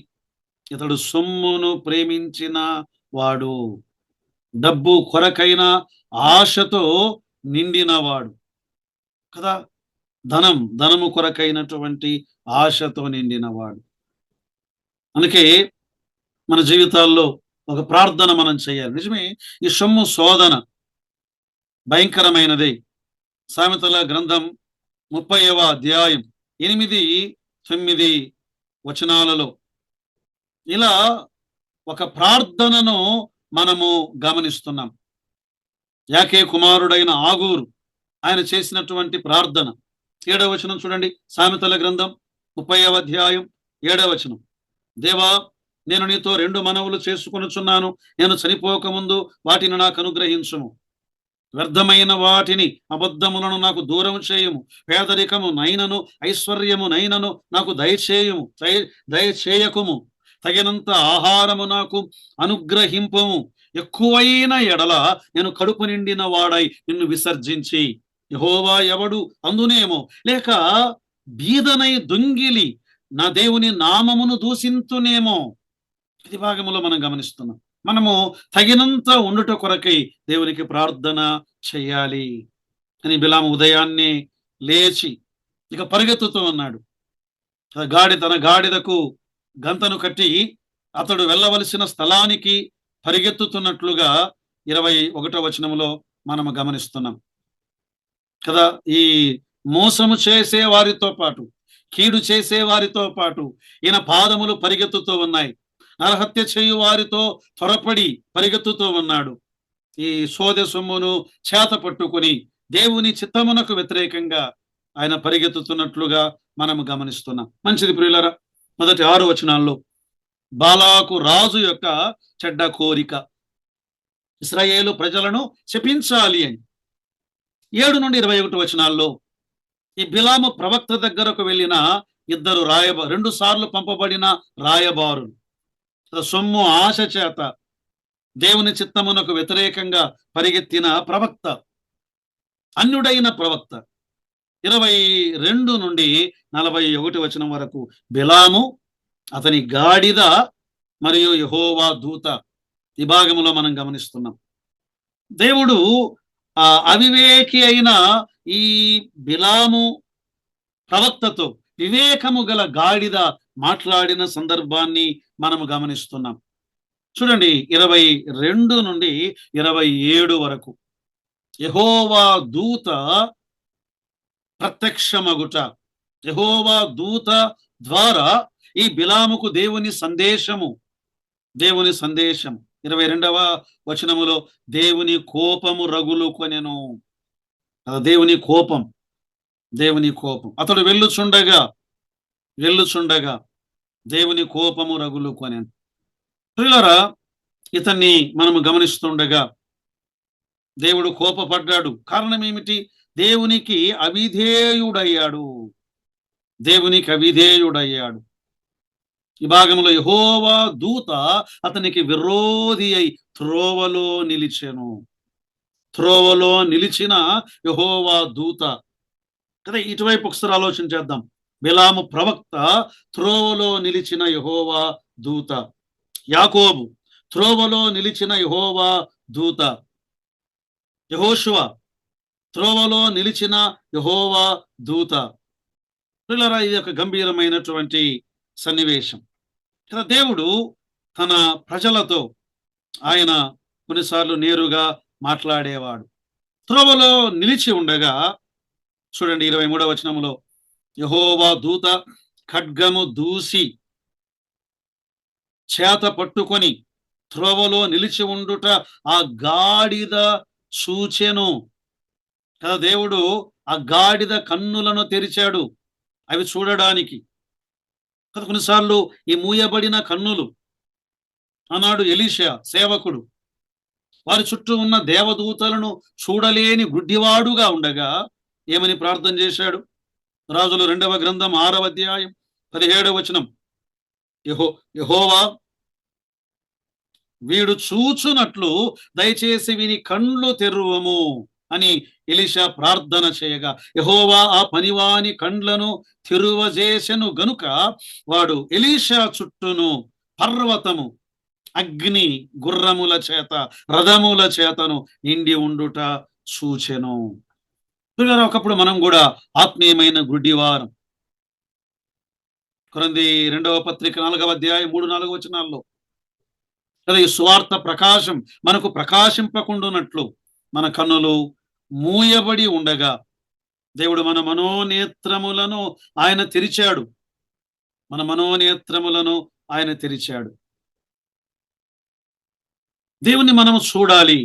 ఇతడు సొమ్మును ప్రేమించిన వాడు, డబ్బు కొరకైన ఆశతో నిండినవాడు కదా. ధనము కొరకైనటువంటి ఆశతో నిండినవాడు. అందుకే మన జీవితాల్లో ఒక ప్రార్థన మనం చేయాలి. నిజమే, ఈ సొమ్ము శోధన భయంకరమైనదే. సామెతల గ్రంథం 30వ అధ్యాయం 8, 9 వచనాలలో ఇలా ఒక ప్రార్థనను మనము గమనిస్తున్నాం. యాకే కుమారుడైన ఆగూరు ఆయన చేసినటువంటి ప్రార్థన. 7వ వచనం చూడండి, సామెతల గ్రంథం 30వ అధ్యాయం 7వ వచనం. దేవా, నేను నీతో 2 మనవులు చేసుకొనుచున్నాను. నేను చనిపోకముందు వాటిని నాకు అనుగ్రహించుము. వ్యర్థమైన వాటిని, అబద్ధములను నాకు దూరం చేయము. పేదరికము నైనను ఐశ్వర్యము నైనను నాకు దయచేయకుము. తగినంత ఆహారము నాకు అనుగ్రహింపము. ఎక్కువైన ఎడల నేను కడుపు నిండిన వాడై నిన్ను విసర్జించి, యెహోవా ఎవడు అందునేమో, లేక బీదనై దొంగిలి నా దేవుని నామమును దూషింతునేమో. ఇది భాగములో మనం గమనిస్తున్నాం. మనము తగినంత ఉండుట కొరకై దేవునికి ప్రార్థన చెయ్యాలి అని బిలాము ఉదయాన్నే లేచి ఇక పరిగెత్తుతూ ఉన్నాడు. తన గాడిదకు గంతను కట్టి అతడు వెళ్ళవలసిన స్థలానికి పరిగెత్తుతున్నట్లుగా 21వ వచనంలో మనము గమనిస్తున్నాం కదా. ఈ మోసము చేసే వారితో పాటు, కీడు చేసే వారితో పాటు ఈయన పాదములు పరిగెత్తుతూ ఉన్నాయి. నరహత్య చేయు వారితో త్వరపడి పరిగెత్తుతూ ఉన్నాడు. ఈ సోదె సొమ్మును చేత పట్టుకుని దేవుని చిత్తమునకు వ్యతిరేకంగా ఆయన పరిగెత్తుతున్నట్లుగా మనము గమనిస్తున్నాం. మంచిది ప్రియులరా, మొదటి 6 వచనాల్లో బాలాకు రాజు యొక్క చెడ్డ కోరిక, ఇశ్రాయేలు ప్రజలను శపించాలి అని. 7 నుండి 21 వచనాల్లో ఈ బిలాము ప్రవక్త దగ్గరకు వెళ్ళిన 2 సార్లు పంపబడిన రాయబారులు, సొమ్ము ఆశ చేత దేవుని చిత్తమునకు వ్యతిరేకంగా పరిగెత్తిన ప్రవక్త, అన్యుడైన ప్రవక్త. 22 నుండి 41 వచనం వరకు బిలాము, అతని గాడిద మరియు యెహోవా దూత. ఈ భాగంలో మనం గమనిస్తున్నాం. దేవుడు అవివేకి అయిన ఈ బిలాము ప్రవక్తతో వివేకము గల గాడిద మాట్లాడిన సందర్భాన్ని మనము గమనిస్తున్నాం. చూడండి, 22 నుండి 27 వరకు. యెహోవా దూత ప్రత్యక్షమగుట, యెహోవా దూత ద్వారా ఈ బిలాముకు దేవుని సందేశం. 22వ వచనములో దేవుని కోపము రగులుకొనెను. దేవుని కోపం అతడు వెళ్ళుచుండగా దేవుని కోపము రగులుకొనెను. ప్రియులారా, ఇతన్ని మనము గమనిస్తుండగా దేవుడు కోపపడ్డాడు. కారణం ఏమిటి? దేవునికి అవిధేయుడయ్యాడు. ఈ భాగంలో యెహోవా దూత అతనికి విరోధి అయి త్రోవలో నిలిచిన యెహోవా దూత కదా. ఇటువైపు ఒకసారి ఆలోచన చేద్దాం. బిలాము ప్రవక్త, త్రోవలో నిలిచిన యెహోవా దూత. యాకోబు, త్రోవలో నిలిచిన యెహోవా దూత. యెహోషువ, త్రోవలో నిలిచిన యెహోవా దూత. పిల్లరా, ఇది ఒక గంభీరమైనటువంటి సన్నివేశం కదా. దేవుడు తన ప్రజలతో ఆయన కొన్నిసార్లు నేరుగా మాట్లాడేవాడు. త్రోవలో నిలిచి ఉండగా చూడండి, 23వ వచనములో యెహోవా దూత ఖడ్గము దూసి చేత పట్టుకొని త్రోవలో నిలిచి ఉండుట ఆ గాడిద చూచెను కదా. దేవుడు ఆ గాడిద కన్నులను తెరిచాడు అవి చూడడానికి కదా. కొన్నిసార్లు ఈ మూయబడిన కన్నులు, ఆనాడు ఎలీషా సేవకుడు వారి చుట్టూ ఉన్న దేవదూతలను చూడలేని గుడ్డివాడుగా ఉండగా ఏమని ప్రార్థన చేశాడు? రాజుల 2వ గ్రంథం 6వ అధ్యాయం 17వ వచనం, యెహోవా వీడు చూచునట్లు దయచేసి వీని కళ్ళు తెరువము. అని ఎలీషా ప్రార్థన చేయగా యెహోవా ఆ పనివాని కండ్లను తెరువజేసెను గనుక వాడు ఎలీషా చుట్టూను పర్వతము అగ్ని గుర్రముల చేత రథముల చేతను నిండి ఉండుట చూచెను. ఒకప్పుడు మనం కూడా ఆత్మీయమైన గుడ్డివారం. కొరింథీ 2వ పత్రిక 4వ అధ్యాయం 3-4 వచనాల్లో కదా, ఈ సువార్త ప్రకాశం మనకు ప్రకాశింపకుండునట్లు మన కన్నులు మూయబడి ఉండగా దేవుడు మన మనోనేత్రములను ఆయన తెరిచాడు. మన మనోనేత్రములను ఆయన తెరిచాడు. దేవుని మనం చూడాలి.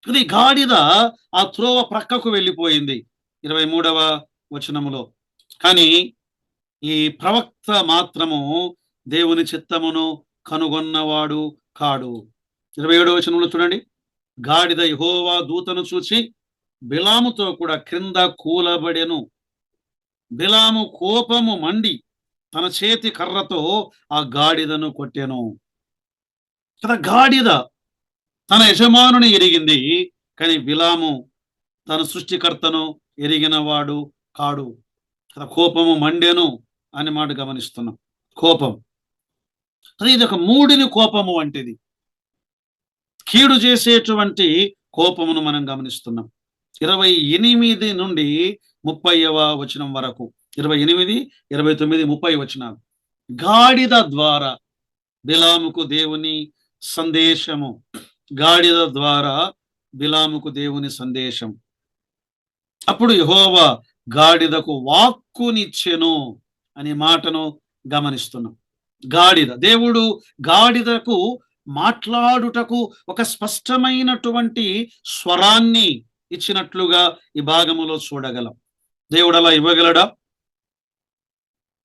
ఇది గాడిద ఆ త్రోవ ప్రక్కకు వెళ్ళిపోయింది 23వ వచనములో. కానీ ఈ ప్రవక్త మాత్రము దేవుని చిత్తమును కనుగొన్నవాడు కాడు. 27వ వచనంలో చూడండి, గాడిద యెహోవా దూతను చూచి బిలాముతో కూడా క్రింద కూలబడెను. బిలాము కోపము మండి తన చేతి కర్రతో ఆ గాడిదను కొట్టెను. కదా, గాడిద తన యజమానుని ఎరిగింది, కానీ బిలాము తన సృష్టికర్తను ఎరిగిన వాడు కాడు. కదా, కోపము మండెను అనే మాట గమనిస్తున్నాం. కోపం అది ఇది ఒక మూడిని కోపము వంటిది, కీడు చేసేటువంటి కోపమును మనం గమనిస్తున్నాం. 28 నుండి 30వ వచనం వరకు, 28, 29, 30 వచనాలు. గాడిద ద్వారా బిలాముకు దేవుని సందేశము. గాడిద ద్వారా బిలాముకు దేవుని సందేశం. అప్పుడు యెహోవా గాడిదకు వాక్కునిచ్చెను అనే మాటను గమనిస్తున్నాం. గాడిద, దేవుడు గాడిదకు మాట్లాడుటకు ఒక స్పష్టమైనటువంటి స్వరాన్ని ఇచ్చినట్లుగా ఈ భాగములో చూడగలం. దేవుడు అలా ఇవ్వగలడా?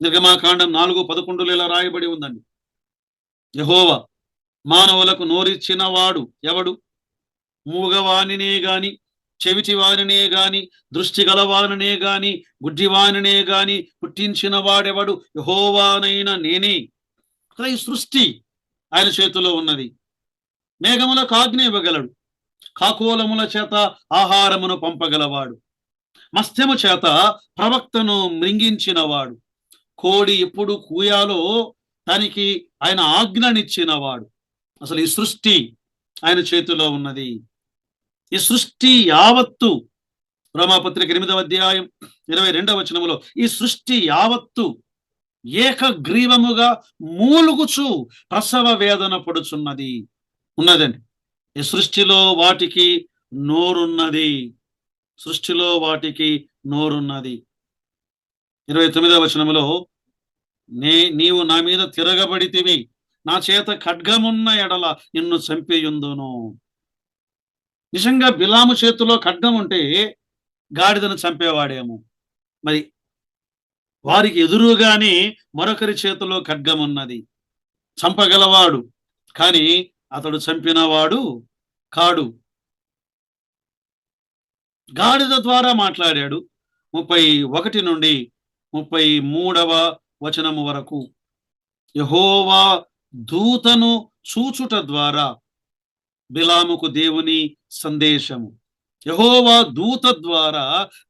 నిర్గమాకాండం 4:11 ఇలా రాయబడి ఉందండి, యెహోవా మానవులకు నోరిచ్చిన వాడు ఎవడు? మూగవానినే గాని, చెవిటివానినే గాని, దృష్టి గలవానినే గాని, గుడ్డివానినే గాని పుట్టించిన వాడెవడు? యెహోవానైన నేనే. ఈ సృష్టి ఆయన చేతిలో ఉన్నది. మేఘములకు ఆజ్ఞ ఇవ్వగలడు, కాకోలముల చేత ఆహారమును పంపగలవాడు, మత్స్యము చేత ప్రవక్తను మృంగించినవాడు, కోడి ఎప్పుడు కూయాలో దానికి ఆయన ఆజ్ఞనిచ్చినవాడు. అసలు ఈ సృష్టి ఆయన చేతిలో ఉన్నది. ఈ సృష్టి యావత్తు, రోమాపత్రిక 8వ అధ్యాయం 22వ వచనములో, ఈ సృష్టి యావత్తు ఏకగ్రీవముగా మూలుగుచు ప్రసవ వేదన పడుచున్నది ఉన్నదండి. ఈ సృష్టిలో వాటికి నోరున్నది. సృష్టిలో వాటికి నోరున్నది. 29వ వచనములో, నీవు నా మీద తిరగబడితివి, నా చేత ఖడ్గమున్న ఎడల నిన్ను చంపేయుందును. నిజంగా బిలాము చేతిలో ఖడ్గం ఉంటే గాడిదను చంపేవాడేమో. మరి వారికి ఎదురుగానే మరొకరి చేతిలో ఖడ్గం ఉన్నది, చంపగలవాడు, కానీ అతడు చంపినవాడు కాడు. గాడిద ద్వారా మాట్లాడాడు. 31 నుండి 33వ వచనము వరకు, యెహోవా దూతను చూచుట ద్వారా బిలాముకు దేవుని సందేశము. యెహోవా దూత ద్వారా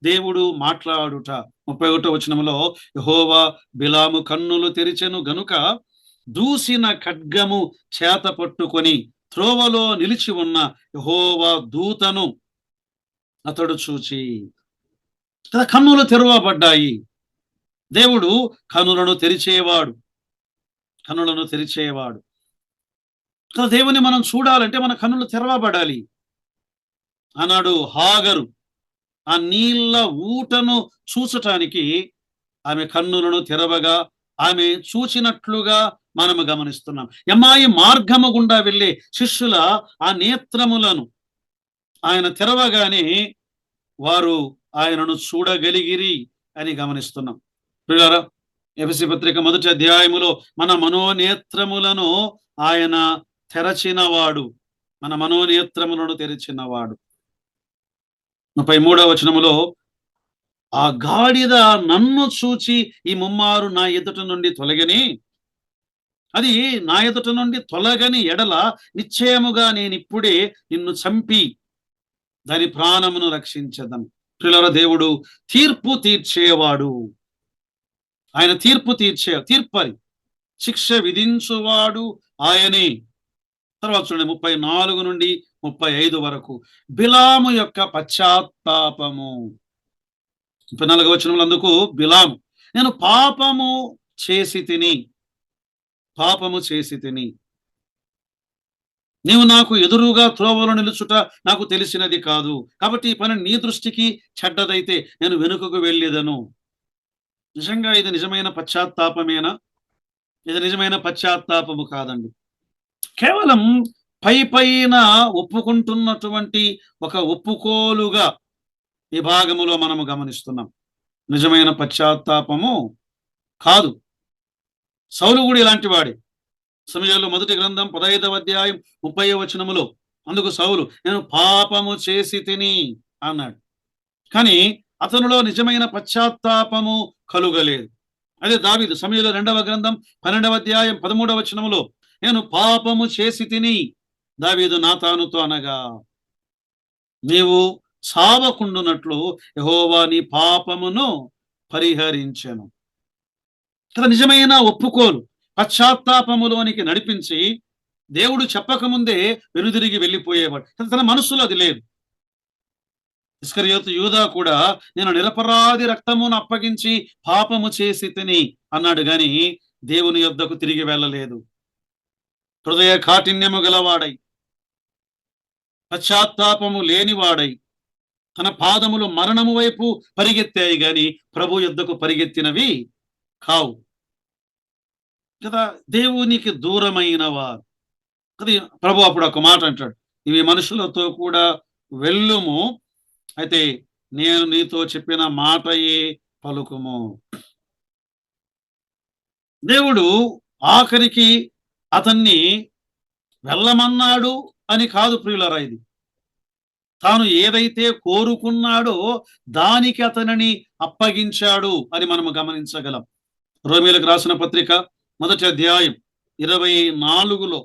దేవుడు మాట్లాడుట. 31వ వచనములో, యెహోవా బిలాము కన్నులు తెరిచెను గనుక దూసిన ఖడ్గము చేత పట్టుకొని త్రోవలో నిలిచి ఉన్న యెహోవా దూతను అతడు చూచి. కన్నులు తెరవబడ్డాయి. దేవుడు కన్నులను తెరిచేవాడు, కన్నులను తెరిచేవాడు. దేవుని మనం చూడాలంటే మన కన్నులు తెరవబడాలి. అన్నాడు హాగరు ఆ నీళ్ళ ఊటను చూచటానికి ఆమె కన్నులను తెరవగా ఆమె చూచినట్లుగా మనము గమనిస్తున్నాం. ఎమ్మాయి మార్గము గుండా వెళ్ళే శిష్యుల ఆ నేత్రములను ఆయన తెరవగానే వారు ఆయనను చూడగలిగిరి అని గమనిస్తున్నాం. ప్రియులారా, ఎఫెసీ పత్రిక 1వ అధ్యాయములో మన మనోనేత్రములను ఆయన తెరచినవాడు, మన మనోనేత్రములను తెరిచినవాడు. 33వ వచనములో, ఆ గాడిద నన్ను చూచి ఈ ముమ్మారు నా ఎదుట నుండి తొలగని, అది నా ఎదుట నుండి తొలగని ఎడల నిశ్చయముగా నేనిప్పుడే నిన్ను చంపి దాని ప్రాణమును రక్షించదను. ప్రియులారా, దేవుడు తీర్పు తీర్చేవాడు. ఆయన తీర్పరి, శిక్ష విధించువాడు ఆయనే. తర్వాత చూడండి 34 నుండి 35 వరకు బిలాము యొక్క పశ్చాత్తాపము. 34వ వచనంలో అందుకు బిలాము, నేను పాపము చేసి తిని, నీవు నాకు ఎదురుగా త్రోవలో నిలుచుట నాకు తెలిసినది కాదు. కాబట్టి ఈ పని నీ దృష్టికి చెడ్డదైతే నేను వెనుకకు వెళ్ళేదను. నిజంగా ఇది నిజమైన పశ్చాత్తాపమేనా? ఇది నిజమైన పశ్చాత్తాపము కాదండి. కేవలం పైన ఒప్పుకుంటున్నటువంటి ఒక ఒప్పుకోలుగా ఈ భాగములో మనము గమనిస్తున్నాం. నిజమైన పశ్చాత్తాపము కాదు. సౌలు కూడా ఇలాంటి వాడే. సమూయేలు మొదటి గ్రంథం 15వ అధ్యాయం 30వ వచనములో అందుకు సౌలు, నేను పాపము చేసి తిని అన్నాడు. కానీ అతనిలో నిజమైన పశ్చాత్తాపము కలుగలేదు. అదే దావీదు సమూయేలు 2వ గ్రంథం 12వ అధ్యాయం 13వ వచనములో, నేను పాపము చేసి తిని దావీదు నాతానుతో అనగా, నీవు సావకుండునట్లు యెహోవా నీ పాపమును పరిహరించెను. ఇక్కడ నిజమైన ఒప్పుకోలు పశ్చాత్తాపములోనికి నడిపించి దేవుడు చెప్పకముందే వెనుదిరిగి వెళ్ళిపోయేవాడు. తన మనస్సులో అది లేదు. ఇస్కరియోతు యూదా కూడా నేను నిరపరాధి రక్తమును అప్పగించి పాపము చేసి తిని అన్నాడు, గాని దేవుని యొద్దకు తిరిగి వెళ్ళలేదు. హృదయ కాఠిన్యము గలవాడై, పశ్చాత్తాపము లేనివాడై, తన పాదములు మరణము వైపు పరిగెత్తాయి గాని ప్రభు యొద్దకు పరిగెత్తినవి కావు కదా. దేవునికి దూరమైన వారు అది ప్రభు అప్పుడు ఒక మాట అంటాడు, ఇవి మనుషులతో కూడా వెళ్ళుము, అయితే నేను నీతో చెప్పిన మాటయే పలుకుము. దేవుడు ఆఖరికి అతన్ని వెళ్ళమన్నాడు అని కాదు ప్రియులరా, ఇది తాను ఏదైతే కోరుకున్నాడో దానికి అతనిని అప్పగించాడు అని మనము గమనించగలం. రోమీయులకు రాసిన పత్రిక 1వ అధ్యాయం 24లో,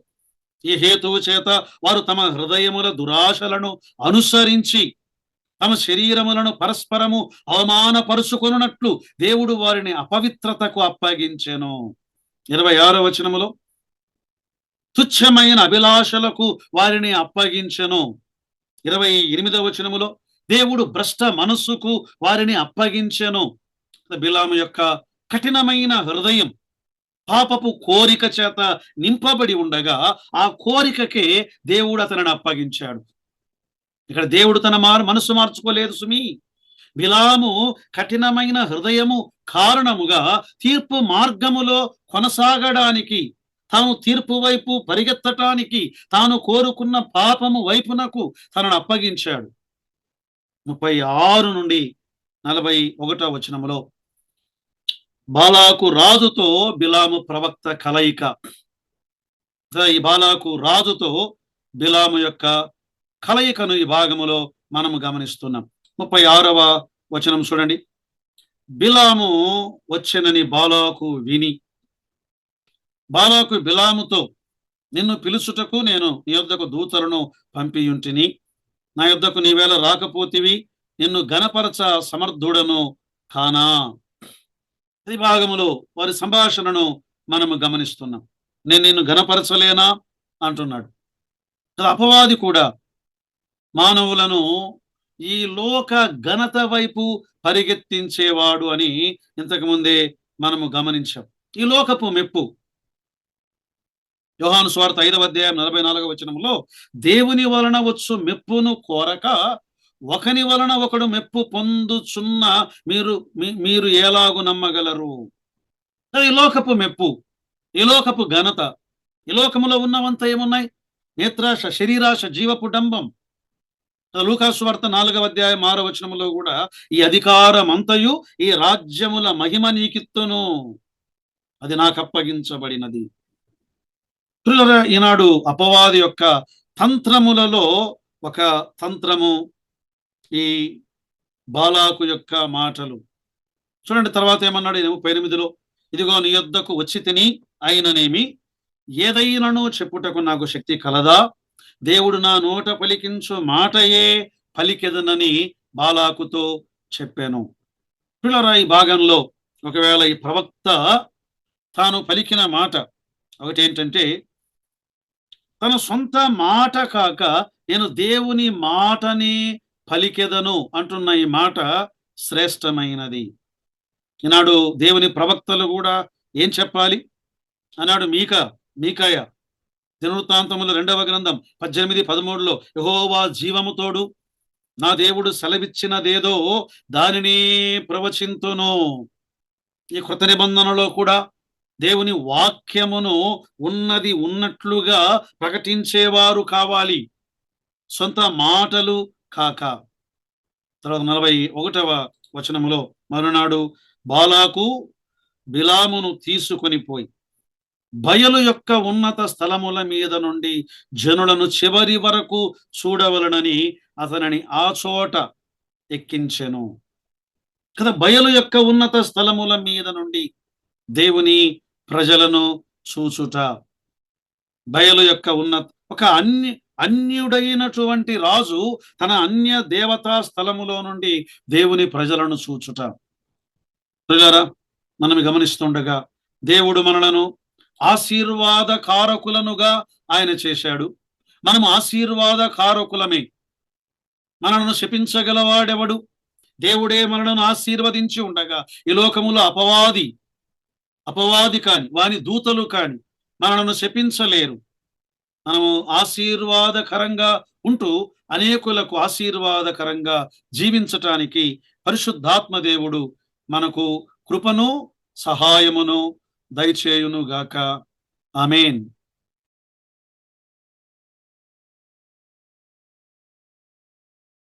ఈ హేతువు చేత వారు తమ హృదయముల దురాశలను అనుసరించి తమ శరీరములను పరస్పరము అవమానపరుచుకొనున్నట్లు దేవుడు వారిని అపవిత్రతకు అప్పగించెను. 26వ వచనములో, తుచ్చమైన అభిలాషలకు వారిని అప్పగించెను. 28వ వచనములో, దేవుడు భ్రష్ట మనస్సుకు వారిని అప్పగించెను. బిలాము యొక్క కఠినమైన హృదయం పాపపు కోరిక చేత నింపబడి ఉండగా ఆ కోరికకే దేవుడు అతనిని అప్పగించాడు. ఇక్కడ దేవుడు తన మనస్సు మార్చుకోలేదు సుమి. బిలాము కఠినమైన హృదయము కారణముగా తీర్పు మార్గములో కొనసాగడానికి, తాను తీర్పు వైపు పరిగెత్తటానికి, తాను కోరుకున్న పాపము వైపునకు తనను అప్పగించాడు. 36 నుండి 41వ వచనములో, బాలాకు రాజుతో బిలాము ప్రవక్త కలయిక. ఈ బాలాకు రాజుతో బిలాము యొక్క కలయికను ఈ భాగములో మనము గమనిస్తున్నాం. 36వ వచనం చూడండి. బిలాము వచ్చెనని బాలాకు విని, బాలాకు బిలాముతో, నిన్ను పిలుచుటకు నేను నీ యొద్దకు దూతలను పంపియుంటిని, నా యొద్దకు నీవేళ రాకపోతివి, నిన్ను గణపరచ సమర్థుడను కానా. ఈ భాగములో వారి సంభాషణను మనము గమనిస్తున్నాం. నేను నిన్ను గణపరచలేనా అంటున్నాడు. అపవాది కూడా మానవులను ఈ లోక ఘనత వైపు పరిగెత్తించేవాడు అని ఇంతకుముందే మనము గమనించాం. ఈ లోకపు మెప్పు, యోహాను సువార్త 5వ అధ్యాయం 44వ వచనంలో, దేవుని వలన వచ్చు మెప్పును కోరక ఒకని వలన ఒకడు మెప్పు పొందుచున్న మీరు ఎలాగు నమ్మగలరు. ఈ లోకపు మెప్పు, ఈ లోకపు ఘనత, ఈ లోకములో ఉన్నవంత ఏమున్నాయి? నేత్రాశ, శరీరాశ, జీవపు డంబం. లూకాసు వార్త 4వ అధ్యాయం 6వ వచనములో కూడా, ఈ అధికారం అంతయు ఈ రాజ్యముల మహిమ నీకిత్తును, అది నాకు అప్పగించబడినది. ఈనాడు అపవాది యొక్క తంత్రములలో ఒక తంత్రము ఈ బాలాకు యొక్క మాటలు. చూడండి తర్వాత ఏమన్నాడు 38లో, ఇదిగో నీ యొద్దకు వచ్చి తిని అయిననేమి, ఏదైనాను చెప్పుటకు నాకు శక్తి కలదా? దేవుడు నా నోట పలికించు మాటయే పలికెదనని బాలాకుతో చెప్పాను. పిల్లరా, ఈ భాగంలో ఒకవేళ ఈ ప్రవక్త తాను పలికిన మాట ఒకటేంటంటే, తన సొంత మాట కాక నేను దేవుని మాటని పలికెదను అంటున్న ఈ మాట శ్రేష్టమైనది. ఈనాడు దేవుని ప్రవక్తలు కూడా ఏం చెప్పాలి అన్నాడు మీకాయ దినవృత్తాంతములు 2వ గ్రంథం 18:13 యెహోవా జీవము తోడు, నా దేవుడు సెలవిచ్చినదేదో దానిని ప్రవచింతును. ఈ కృత నిబంధనలో కూడా దేవుని వాక్యమును ఉన్నది ఉన్నట్లుగా ప్రకటించేవారు కావాలి, సొంత మాటలు కాక. తర్వాత 41వ వచనములో, మరునాడు బాలాకు బిలామును తీసుకొని పోయి బయలు యొక్క ఉన్నత స్థలముల మీద నుండి జనులను చివరి వరకు చూడవలనని అతనిని ఆ చోట ఎక్కించెను. కదా, బయలు యొక్క ఉన్నత స్థలముల మీద నుండి దేవుని ప్రజలను చూచుట. బయలు యొక్క ఒక అన్యుడైనటువంటి రాజు తన అన్య దేవతా స్థలములో నుండి దేవుని ప్రజలను చూచుట. ప్రజలారా, మనం గమనిస్తుండగా దేవుడు మనలను ఆశీర్వాద కారకులనుగా ఆయన చేశాడు. మనం ఆశీర్వాద కారకులమే. మనలను శపించగలవాడెవడు? దేవుడే మనలను ఆశీర్వదించి ఉండగా ఈ లోకములో అపవాది కాని వాని దూతలు కాని మనలను శపించలేరు. మనము ఆశీర్వాదకరంగా ఉంటూ అనేకులకు ఆశీర్వాదకరంగా జీవించటానికి పరిశుద్ధాత్మ దేవుడు మనకు కృపను సహాయమును దయచేయునుగాక. ఆమేన్.